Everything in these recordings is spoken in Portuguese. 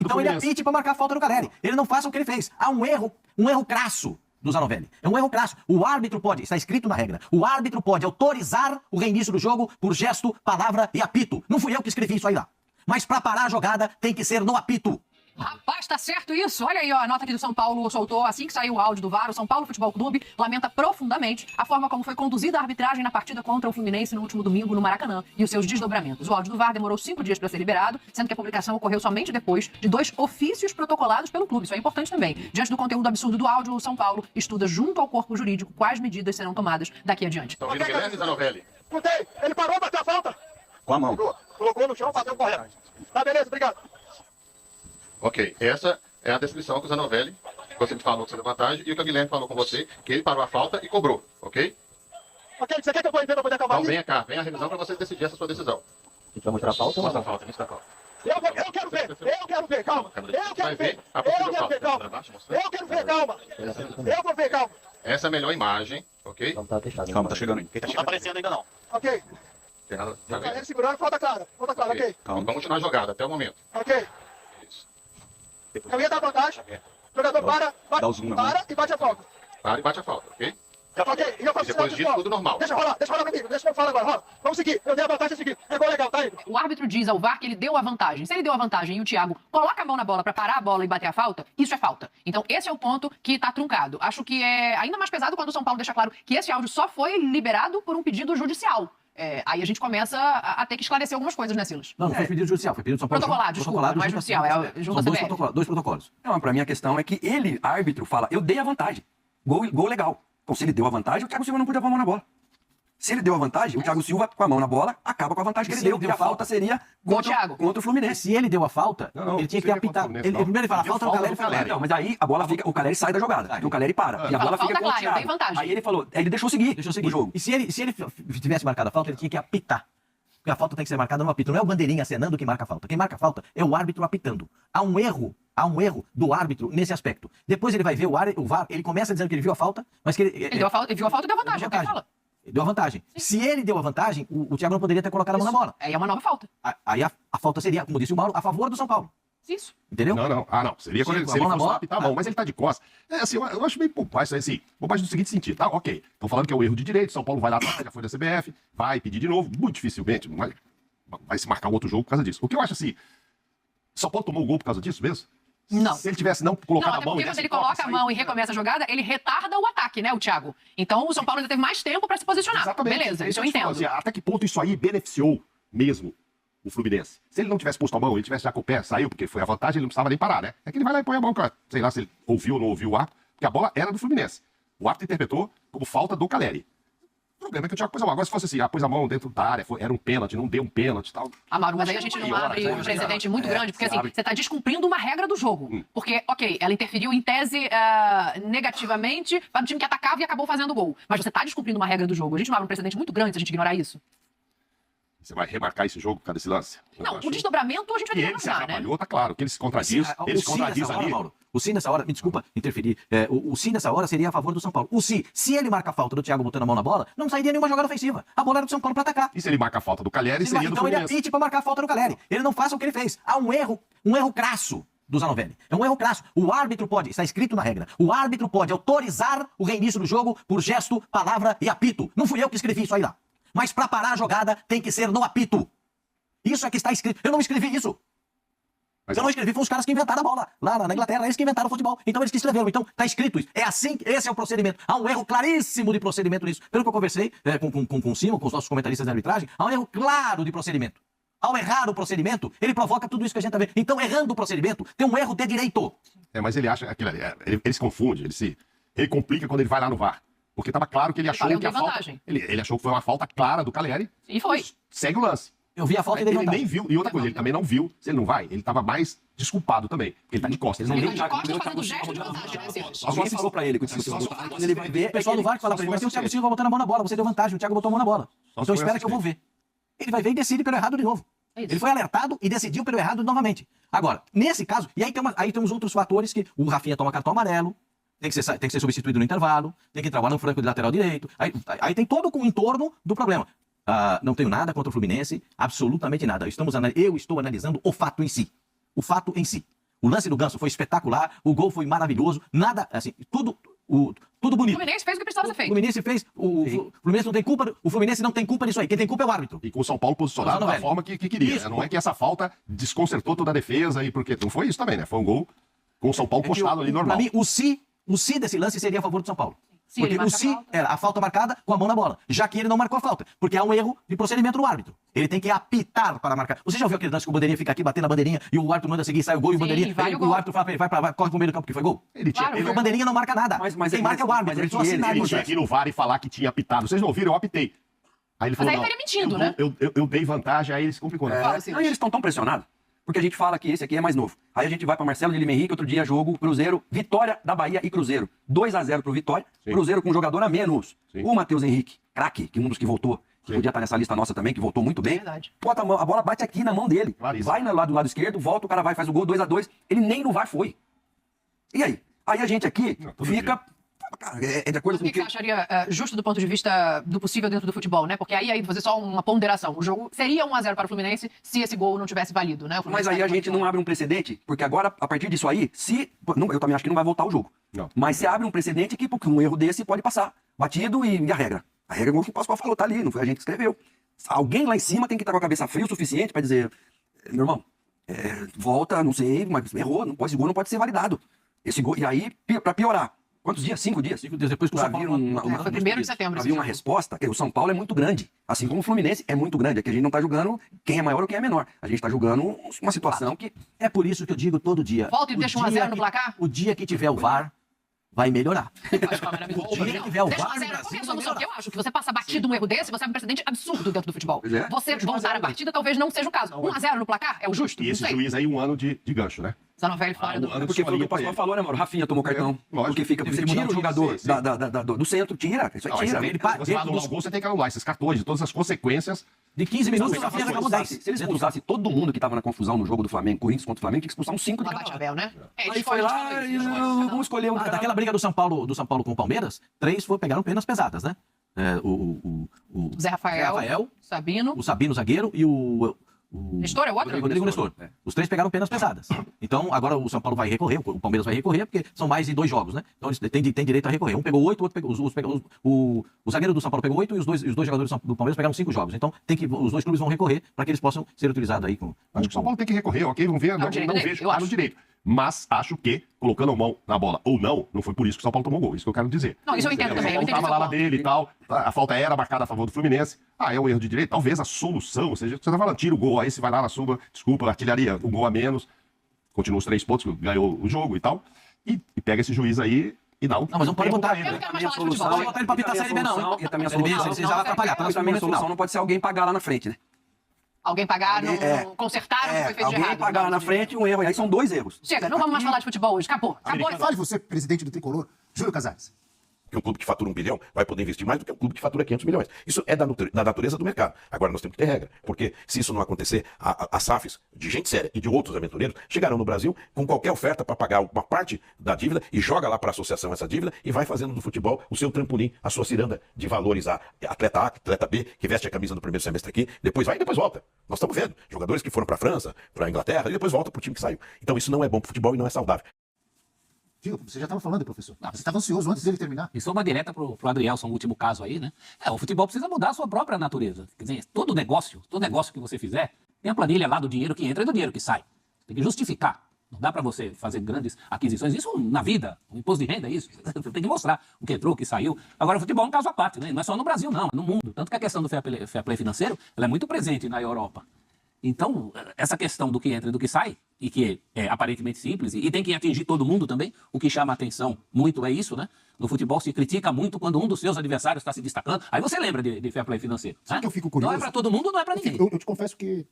Então ele apite para marcar a falta do Caleri. Ele não faça o que ele fez. Há um erro crasso do Zanovelli. É um erro crasso. O árbitro pode, está escrito na regra, o árbitro pode autorizar o reinício do jogo por gesto, palavra e apito. Não fui eu que escrevi isso aí lá. Mas para parar a jogada tem que ser no apito. Rapaz, tá certo isso. Olha aí, ó, a nota que o São Paulo soltou assim que saiu o áudio do VAR. O São Paulo Futebol Clube lamenta profundamente a forma como foi conduzida a arbitragem na partida contra o Fluminense no último domingo no Maracanã e os seus desdobramentos. O áudio do VAR demorou 5 dias para ser liberado, sendo que a publicação ocorreu somente depois de 2 ofícios protocolados pelo clube. Isso é importante também. Diante do conteúdo absurdo do áudio, o São Paulo estuda junto ao corpo jurídico quais medidas serão tomadas daqui adiante. Estão ouvindo Guilherme Zanovelli? Escutei, ele parou, bateu a falta. Com a mão. Colocou no chão, bateu correto. Tá, beleza, obrigado. Ok, essa é a descrição que o Zanovelli, você me falou sobre a vantagem, e o que o Guilherme falou com você, que ele parou a falta e cobrou, ok? Ok, você quer que eu vou ver pra poder acabar Então aqui? venha cá, venha a revisão para você decidir essa sua decisão. A gente vai mostrar a falta ou Mostra não? a falta, mostra a falta. Eu quero ver, calma. Eu quero ver, calma. Eu vou ver, calma. Essa é a melhor imagem, ok? Então tá fechado. Calma, tá chegando aí. Não tá aparecendo ainda não. Ok. Tem nada, tá Tá vendo? ele segurando, falta clara, ok. Vamos continuar a jogada até o momento. Ok. Isso. Eu ia dar vantagem. O jogador Dá o zoom na para e bate a falta. Para e bate a falta, ok? Ok, e eu faço E depois sinal de disso, falta. tudo normal. Deixa rolar comigo, deixa eu falar agora, rola. Vamos seguir, eu dei a vantagem a seguir. É gol legal, tá aí? O árbitro diz ao VAR que ele deu a vantagem. Se ele deu a vantagem e o Thiago coloca a mão na bola para parar a bola e bater a falta, isso é falta. Então esse é o ponto que tá truncado. Acho que é ainda mais pesado quando o São Paulo deixa claro que esse áudio só foi liberado por um pedido judicial. Aí a gente começa a ter que esclarecer algumas coisas, né, Silas? Não foi pedido judicial, foi pedido de São Paulo. Protocolado, desculpa, não é judicial, é junto São à CBF. dois protocolos. Não, pra mim a questão é que ele, árbitro, fala, eu dei a vantagem. Gol legal. Então se ele deu a vantagem, o Thiago Silva não podia pôr a mão na bola. Se ele deu a vantagem, o Thiago Silva, com a mão na bola, acaba com a vantagem que ele deu. E a falta seria contra o Fluminense. Se ele deu a falta, Não, ele tinha que seria apitar. contra o Fluminense, Ele, não. primeiro ele fala, Deu falta no falta Caleri, no Caleri. Não, mas aí a bola fica, o Caleri sai da jogada. Porque o Caleri para. E a bola Fala, fica com o falta, claro, Thiago. tem vantagem. Aí ele falou, ele deixou seguir. O jogo. E se ele tivesse marcado a falta, ele tinha que apitar. Porque a falta tem que ser marcada no apito. Não é o bandeirinha acenando que marca a falta. Quem marca a falta é o árbitro apitando. Há um erro do árbitro nesse aspecto. Depois ele vai ver o VAR, ele começa dizendo que ele viu a falta, mas que ele... Ele viu a falta e deu vantagem, é o que ele fala. Ele deu a vantagem. Se ele deu a vantagem, o Thiago não poderia ter colocado a mão na bola. Aí é uma nova falta. Aí a falta seria, como disse o Mauro, a favor do São Paulo. Isso. Entendeu? Não. Ah, não. Seria quando Sim, ele, com a se ele mão na fosse bola. lá apitar a mão, mas ele tá de costas. Assim, eu acho meio bobagem, assim, bobagem no seguinte sentido, tá? Ok. Estão falando que é o erro de direito, São Paulo vai lá atrás, já foi da CBF, vai pedir de novo, muito dificilmente, vai se marcar um outro jogo por causa disso. O que eu acho assim, São Paulo tomou o gol por causa disso mesmo? Não. Se ele tivesse não colocado Não, a até mão... porque e quando desse ele toque, coloca a sair- mão e recomeça a jogada, ele retarda o ataque, né, o Thiago? Então o São Paulo ainda teve mais tempo para se posicionar. Exatamente. Beleza, É isso eu que te falo, entendo. assim, até que ponto isso aí beneficiou mesmo o Fluminense? Se ele não tivesse posto a mão, ele tivesse já com o pé, saiu, porque foi a vantagem, ele não precisava nem parar, né? É que ele vai lá e põe a mão, cara. Sei lá se ele ouviu ou não ouviu o árbitro, porque a bola era do Fluminense. O árbitro interpretou como falta do Caleri. O problema é que o Thiago pôs a mão. Agora, se fosse assim, pôs a mão dentro da área, era um pênalti, não deu um pênalti e tal. Mauro, mas Acho aí a que gente não não maior, abre isso aí um já- precedente muito grande, porque você assim, abre. você está descumprindo uma regra do jogo. Porque, ok, ela interferiu em tese negativamente para o time que atacava e acabou fazendo gol. Mas você está descumprindo uma regra do jogo. A gente não abre um precedente muito grande se a gente ignorar isso. Você vai remarcar esse jogo por causa desse lance? Eu Não, acho. o desdobramento a gente vai E ter que ele se analisar, né? atrapalhou, tá claro. Que ele se contradiz, ele se contradiz ali. Mauro, o sim nessa hora, me desculpa interferir, o sim nessa hora seria a favor do São Paulo. O sim, se ele marca a falta do Thiago botando a mão na bola, não sairia nenhuma jogada ofensiva. A bola era do São Paulo para atacar. E se ele marca a falta do Caleri, seria do Então ele Fluminense. apite para marcar a falta do Caleri. Ele não faça o que ele fez. Há um erro crasso do Zanovelli. É um erro crasso. O árbitro pode, está escrito na regra, o árbitro pode autorizar o reinício do jogo por gesto, palavra e apito. Não fui eu que escrevi isso aí lá. Mas para parar a jogada tem que ser no apito. Isso é que está escrito. Eu não escrevi isso. Mas Eu não escrevi, foram os caras que inventaram a bola. Lá na Inglaterra, eles que inventaram o futebol. Então eles que escreveram. Então tá escrito isso. É assim, esse é o procedimento. Há um erro claríssimo de procedimento nisso. Pelo que eu conversei com o Simon, com os nossos comentaristas de arbitragem, há um erro claro de procedimento. Ao errar o procedimento, ele provoca tudo isso que a gente tá vendo. Então, errando o procedimento, tem um erro de direito. Mas ele acha aquilo ali, ele se confunde, ele complica quando ele vai lá no VAR. Porque estava claro que ele achou Valeu, que a tem falta... vantagem. Ele achou que foi uma falta clara do Caleri. E foi. Segue o lance. Eu vi a falta e dei Ele vantagem. nem viu. E outra coisa, ele também não viu. Se ele não vai, ele estava mais desculpado também. Porque ele tá de costas. Ele Ele tá de não costas Thiago fazendo Silva gesto de botou a vantagem, né, Silas? Alguém falou pra ele que o Thiago Silva botou. Quando ele vai ver, O pessoal do VAR fala pra ele, mas tem o Thiago Silva botando a mão na bola, você deu vantagem, o Thiago botou a mão na bola. Só Então se foi espera que eu vou ver. Ele vai ver e decide pelo errado de novo. É isso. Ele foi alertado e decidiu pelo errado novamente. Agora, nesse caso, e aí temos outros fatores que o Rafinha toma cartão amarelo, tem que ser substituído no intervalo, tem que trabalhar no franco de lateral direito. Aí tem todo o entorno do problema. Não tenho nada contra o Fluminense, absolutamente nada. Eu estou analisando o fato em si. O fato em si. O lance do Ganso foi espetacular, o gol foi maravilhoso, nada, assim, tudo O bonito. Fluminense fez o que precisava ser O feito. Fluminense fez, o Fluminense não tem culpa, o Fluminense não tem culpa nisso aí, quem tem culpa é o árbitro. E com o São Paulo posicionado da forma que queria. Isso. Né? Não é que essa falta desconcertou toda a defesa, e porque não foi isso também, né? Foi um gol com o São Paulo postado ali normal. Pra mim, o si desse lance seria a favor do São Paulo. Sim, ele Porque o marca a si falta. era a falta marcada com a mão na bola, já que ele não marcou a falta, porque há um erro de procedimento do árbitro. Ele tem que apitar para marcar. Você já ouviu aquele lance que o bandeirinha fica aqui batendo a bandeirinha e o árbitro manda seguir, sai o gol e o Sim, bandeirinha, vale o gol. o árbitro fala pra ele, corre pro meio do campo que foi gol? Ele tinha, Claro, ele, Porque o bandeirinha não marca nada. Quem marca é o árbitro, ele só assina ele ali. tinha que ir no VAR e falar que tinha apitado. Vocês não ouviram? Eu apitei. Aí ele falou, aí não, estaria mentindo, né? eu dei vantagem, aí ele se complicou. Né? Fala, Silas. Não, e eles estão tão pressionados, porque a gente fala que esse aqui é mais novo. Aí a gente vai para Marcelo de Lima Henrique, outro dia jogo Cruzeiro, Vitória da Bahia e Cruzeiro. 2-0 pro Vitória, Sim. Cruzeiro com um jogador a menos. Sim. O Matheus Henrique, craque, que um dos que voltou, que podia estar nessa lista nossa também, que voltou muito bem. Verdade. Bota a bola bate aqui na mão dele. Claríssimo. Vai do lado esquerdo, volta, o cara vai, faz o gol, 2-2. Ele nem no VAR foi. E aí? Aí a gente aqui Não, todo fica... Cara, é de acordo O com que o que... você acharia justo do ponto de vista do possível dentro do futebol, né? Porque aí fazer só uma ponderação. O jogo seria 1-0 para o Fluminense se esse gol não tivesse valido, né? O Mas Fluminense aí tá a gente não abre um precedente, porque agora, a partir disso aí, eu também acho que não vai voltar o jogo. Não. Mas se abre um precedente que porque um erro desse pode passar batido e a regra. A regra, como o Pascoal falou, tá ali, não foi a gente que escreveu. Alguém lá em cima tem que estar com a cabeça fria o suficiente para dizer, meu irmão, volta, não sei, mas errou, esse gol não pode ser validado. Esse gol, e aí, para piorar, quantos dias? 5 dias? 5 dias depois que o São Pra vir Paulo... Foi 1º de setembro. Pra esse vir uma jogo. resposta, que o São Paulo é muito grande. Assim como o Fluminense é muito grande. Aqui a gente não tá julgando quem é maior ou quem é menor. A gente tá julgando uma situação que... É por isso que eu digo todo dia. Volta e o deixa 1 a dia 0 no que- placar? O dia que tiver o VAR, vai melhorar. Mas, calma, amigo. O dia que tiver o Deixa VAR 1 a no 0. Brasil, Qual é a vai solução? melhorar. Eu acho que você passa batido um erro desse, você é um precedente absurdo dentro do futebol. Pois é. Você voltar a partida talvez não seja o caso. 1 a 0 no placar é o justo? E Não esse sei. juiz aí, um ano de gancho, né? Zanovelli fora do... um ano Porque foi o que o Escolinha pra Pascoal ele. falou, né, mano? Rafinha tomou cartão. lógico. Porque fica, Teve você que mudar tira o o time, jogador sim, sim. do centro, tira. Isso aí Não, tira. aí ele você vai dentro anular dos- o gol, você tem que anular esses cartões, todas as consequências. De 15 minutos, o Se Rafinha eles acabou 10. expulsassem- se eles expulsassem todo mundo que tava na confusão no jogo do Flamengo, Corinthians contra o Flamengo, tinha que expulsar uns 5 de Lá cada bate lado. Abel, né? Aí foi lá e vamos escolher um cara. Daquela briga do São Paulo com o Palmeiras, 3 pegaram penas pesadas, né? O Zé Rafael, Sabino, o Sabino zagueiro e o Nestor é o outro? Rodrigo Nestor. É. Os 3 pegaram penas pesadas. Então, agora o São Paulo vai recorrer, o Palmeiras vai recorrer, porque são mais de 2 jogos, né? Então, eles têm direito a recorrer. Um pegou 8, o outro pegou... O zagueiro do São Paulo pegou 8 e os dois jogadores do Palmeiras pegaram 5 jogos. Então, os 2 clubes vão recorrer para que eles possam ser utilizados aí com... Acho que o São Paulo tem que recorrer, ok? Vamos ver, o não direito dele, vejo eu claro acho. direito. Mas acho que, colocando a mão na bola ou não foi por isso que o São Paulo tomou gol. Isso que eu quero dizer. Não, isso eu entendo também, eu O entendi São Paulo seu tava lá ponto. dele e tal, a falta era marcada a favor do Fluminense. Ah, é um erro de direito? Talvez a solução, ou seja, você tá falando, tira o gol, aí você vai lá na sua, desculpa, artilharia, um gol a menos, continua os 3 pontos, ganhou o jogo e tal, e pega esse juiz aí e dá um... Não, mas não pode botar Eu não ele. quero mais A falar de solução, futebol. Não botar ele pra apitar a Série B, não. E também a Série B, solução, vocês vão atrapalhar. mas também a solução não pode ser alguém pagar lá na frente, né? Alguém pagar, não consertaram o que foi feito de alguém errado. pagar lá na frente um erro. Aí são 2 erros. Chega, não vamos mais falar de futebol hoje. Acabou. Acabou. Fale você, presidente do Tricolor, Júlio Casares. Que um clube que fatura 1 bilhão vai poder investir mais do que um clube que fatura 500 milhões. Isso é da natureza do mercado. Agora nós temos que ter regra, porque se isso não acontecer, as SAFs de gente séria e de outros aventureiros chegarão no Brasil com qualquer oferta para pagar uma parte da dívida e joga lá para a associação essa dívida e vai fazendo do futebol o seu trampolim, a sua ciranda de valorizar atleta A, atleta B, que veste a camisa no primeiro semestre aqui, depois vai e depois volta. Nós estamos vendo jogadores que foram para a França, para a Inglaterra e depois voltam para o time que saiu. Então isso não é bom para o futebol e não é saudável. Diga, você já estava falando, professor. Você estava ansioso antes dele terminar. Isso é uma direta pro Adrielson, o último caso aí, né? O futebol precisa mudar a sua própria natureza. Quer dizer, todo negócio que você fizer, tem a planilha lá do dinheiro que entra e do dinheiro que sai. Tem que justificar. Não dá para você fazer grandes aquisições. Isso na vida, o imposto de renda é isso. Você tem que mostrar o que entrou, o que saiu. Agora, o futebol é um caso à parte, né? Não é só no Brasil, não, é no mundo. Tanto que a questão do fair play financeiro, ela é muito presente na Europa. Então, essa questão do que entra e do que sai, e que é aparentemente simples, e tem que atingir todo mundo também, o que chama a atenção muito é isso, né? No futebol se critica muito quando um dos seus adversários está se destacando. Aí você lembra de fair play financeiro. Sabe Né? que eu fico curioso? Não é para todo mundo, não é para ninguém. Eu te confesso que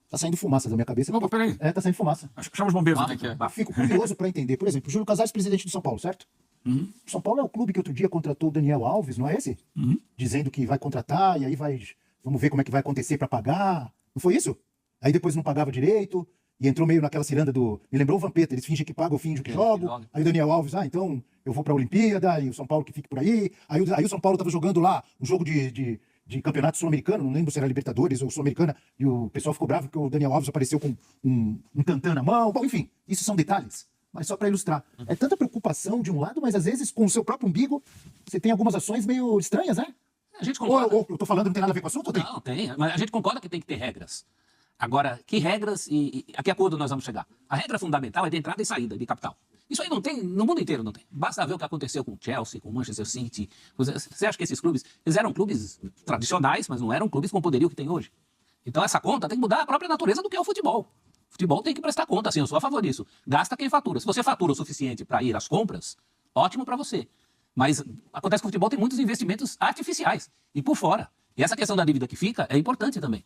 tá saindo fumaça da minha cabeça. Opa, peraí. Tá saindo fumaça. Chama os bombeiros. Eu fico curioso para entender. Por exemplo, o Júlio Casares, presidente do São Paulo, certo? O São Paulo é o clube que outro dia contratou o Daniel Alves, não é esse? Dizendo que vai contratar e aí vamos ver como é que vai acontecer para pagar. Não foi isso? Aí depois não pagava direito e entrou meio naquela ciranda do... Me lembrou o Vampeta, eles fingem que pagam, eu finjo que jogo. joga. Aí o Daniel Alves, então eu vou para a Olimpíada e o São Paulo que fique por aí. Aí o São Paulo tava jogando lá um jogo de de campeonato sul-americano, não lembro se era Libertadores ou Sul-Americana, e o pessoal ficou bravo porque o Daniel Alves apareceu com um tantã na mão. Bom, enfim, isso são detalhes, mas só para ilustrar. É tanta preocupação de um lado, mas às vezes com o seu próprio umbigo, você tem algumas ações meio estranhas, né? A gente concorda. Ou eu tô falando não tem nada a ver com o assunto? Ou tem? Não, tem. Mas a gente concorda que tem que ter regras. Agora, que regras e a que acordo nós vamos chegar? A regra fundamental é de entrada e saída de capital. Isso aí não tem, no mundo inteiro não tem. Basta ver o que aconteceu com o Chelsea, com o Manchester City. Você acha que esses clubes, eles eram clubes tradicionais, mas não eram clubes com o poderio que tem hoje. Então essa conta tem que mudar a própria natureza do que é o futebol. O futebol tem que prestar conta, assim, eu sou a favor disso. Gasta quem fatura. Se você fatura o suficiente para ir às compras, ótimo para você. Mas acontece que o futebol tem muitos investimentos artificiais e por fora. E essa questão da dívida que fica é importante também.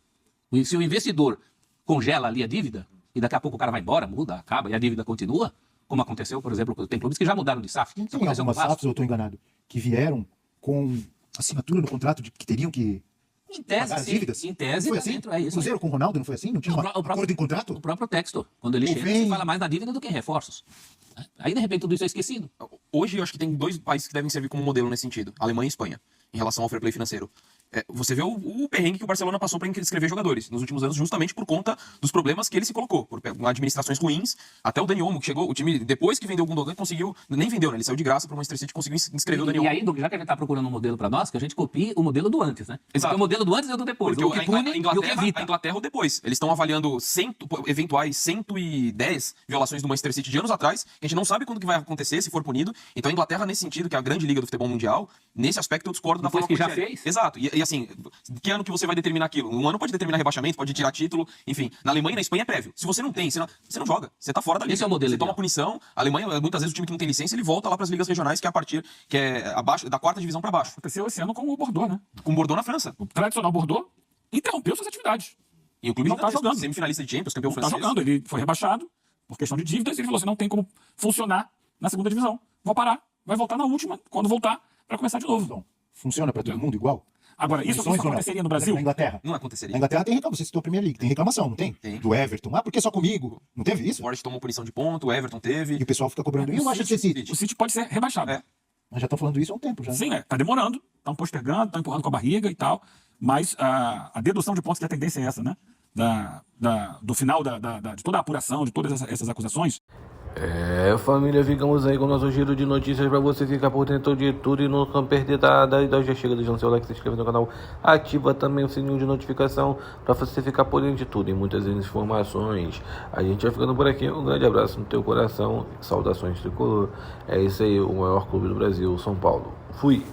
E se o investidor congela ali a dívida e daqui a pouco o cara vai embora, muda, acaba e a dívida continua, como aconteceu, por exemplo, tem clubes que já mudaram de SAF. Não Isso tem aconteceu no algumas Vasco. SAFs, eu estou enganado, que vieram com assinatura no contrato de que teriam que Em tese, pagar as sim. dívidas? Em tese, Foi tá assim? dentro, é isso. Cruzeiro com o Ronaldo não foi assim? Não tinha um acordo em contrato? O próprio texto. Quando ele Ou chega, vem- se fala mais na dívida do que em reforços. Aí, de repente, tudo isso é esquecido. Hoje, eu acho que tem dois países que devem servir como modelo nesse sentido: Alemanha e Espanha, em relação ao fair play financeiro. Você vê o perrengue que o Barcelona passou para inscrever jogadores nos últimos anos, justamente por conta dos problemas que ele se colocou, por administrações ruins. Até o Dani Olmo, que chegou, o time, depois que vendeu o Gundogan, conseguiu, nem vendeu, né? Ele saiu de graça para o Manchester City e conseguiu inscrever o Dani E Olmo. aí, Douglas, já que a gente está procurando um modelo para nós, que a gente copie o modelo do antes, né? Exato. Porque o modelo do antes é o do depois. Porque O que pune e o que evita. a Inglaterra ou depois. Eles estão avaliando eventuais 110 violações do Manchester City de anos atrás, que a gente não sabe quando que vai acontecer, se for punido. Então a Inglaterra, nesse sentido, que é a grande liga do futebol mundial, nesse aspecto eu discordo da Depois forma que já como ele fez. Exato. E assim, que ano que você vai determinar aquilo? Um ano pode determinar rebaixamento, pode tirar título, enfim. Na Alemanha e na Espanha é prévio. Se você não tem, você não joga. Você tá fora da liga. Esse é o modelo Você ideal. toma punição. A Alemanha, muitas vezes o time que não tem licença, ele volta lá para as ligas regionais, que é abaixo da quarta divisão para baixo. Aconteceu esse ano com o Bordeaux, né? Com o Bordeaux na França. O tradicional Bordeaux interrompeu suas atividades. E o clube Não tá gigantesco, jogando. semifinalista de Champions, campeão Não tá francês. jogando. Ele foi rebaixado por questão de dívidas e ele falou assim, não tem como funcionar na segunda divisão. Vou parar, vai voltar na última, quando voltar, para começar de novo. Então, funciona para todo mundo igual? Agora, isso Condições ou não? aconteceria no Brasil? Na Inglaterra. Não Na aconteceria. Inglaterra tem reclamação, você citou a Premier League, tem reclamação, não tem? Tem. Do Everton. Ah, por que só comigo? Não teve O isso? Forte tomou punição de ponto, o Everton teve. E o pessoal fica cobrando. E o Manchester City? O City pode ser rebaixado. É. Nós já estamos falando isso há um tempo já. Sim, tá demorando, estão postergando, estão empurrando com a barriga e tal, mas a dedução de pontos, que a tendência é essa, né? Do final de toda a apuração, de todas essas acusações. Família, ficamos aí com o nosso giro de notícias para você ficar por dentro de tudo e não perder nada. Então já chega deixando seu like, se inscreve no canal, ativa também o sininho de notificação para você ficar por dentro de tudo e muitas informações. A gente vai ficando por aqui, um grande abraço no teu coração, saudações tricolor. É isso aí, o maior clube do Brasil, São Paulo. Fui!